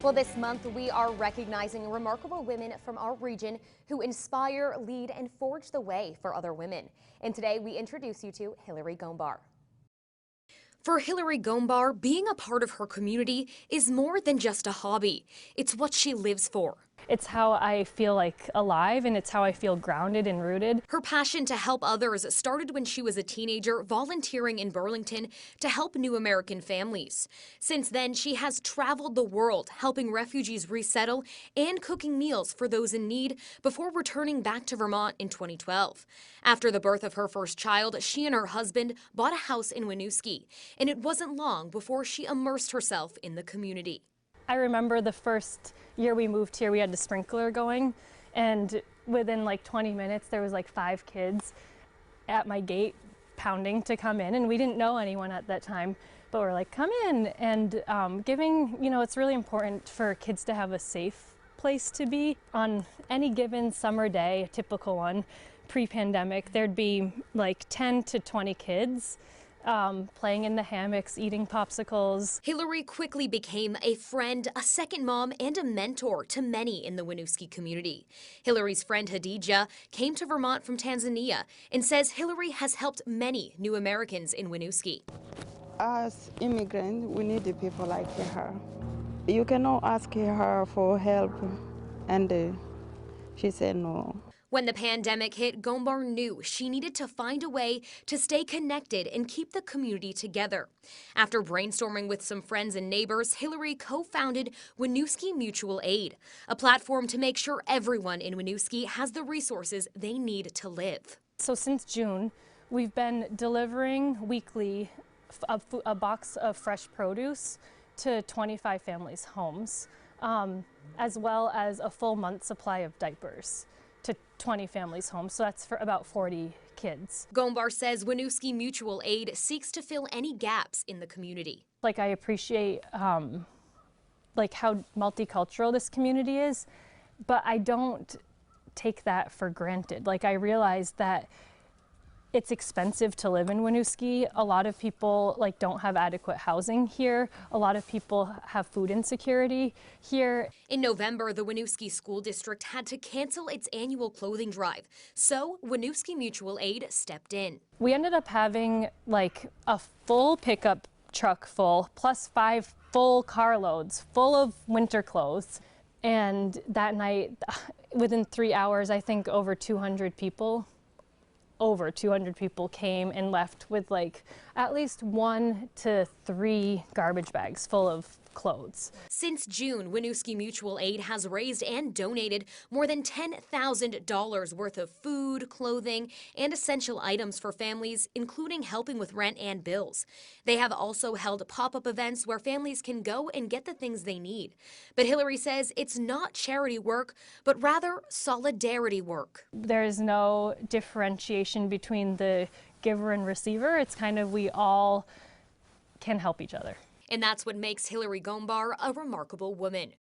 Well, this month we are recognizing remarkable women from our region who inspire, lead, and forge the way for other women. And today we introduce you to Hillary Gombar. For Hillary Gombar, being a part of her community is more than just a hobby. It's what she lives for. It's how I feel like alive, and it's how I feel grounded and rooted. Her passion to help others started when she was a teenager, volunteering in Burlington to help new American families. Since then, she has traveled the world, helping refugees resettle and cooking meals for those in need before returning back to Vermont in 2012. After the birth of her first child, she and her husband bought a house in Winooski, and it wasn't long before she immersed herself in the community. I remember the first year we moved here, we had the sprinkler going, and within like 20 minutes there was like 5 kids at my gate pounding to come in, and we didn't know anyone at that time, but we're like, come in. And giving, it's really important for kids to have a safe place to be. On any given summer day, a typical one, pre-pandemic, there'd be like 10 to 20 kids playing in the hammocks, eating popsicles. Hillary quickly became a friend, a second mom, and a mentor to many in the Winooski community. Hillary's friend Hadija came to Vermont from Tanzania and says Hillary has helped many new Americans in Winooski. As immigrants, we need people like her. You cannot ask her for help, and she said no. When the pandemic hit, Gombar knew she needed to find a way to stay connected and keep the community together. After brainstorming with some friends and neighbors, Hillary co-founded Winooski Mutual Aid, a platform to make sure everyone in Winooski has the resources they need to live. So since June, we've been delivering weekly a box of fresh produce to 25 families' homes, as well as a full month's supply of diapers to 20 families' homes, so that's for about 40 kids. Gombar says Winooski Mutual Aid seeks to fill any gaps in the community. Like, I appreciate like how multicultural this community is, but I don't take that for granted. Like, I realize that it's expensive to live in Winooski. A lot of people don't have adequate housing here. A lot of people have food insecurity here. In November, the Winooski School District had to cancel its annual clothing drive, so Winooski Mutual Aid stepped in. We ended up having a full pickup truck full, plus 5 full carloads full of winter clothes. And that night, within 3 hours, I think over 200 people came and left with at least 1 to 3 garbage bags full of clothes. Since June, Winooski Mutual Aid has raised and donated more than $10,000 worth of food, clothing, and essential items for families, including helping with rent and bills. They have also held pop-up events where families can go and get the things they need. But Hillary says it's not charity work, but rather solidarity work. There's no differentiation between the giver and receiver. It's kind of, we all can help each other. And that's what makes Hillary Gombar a remarkable woman.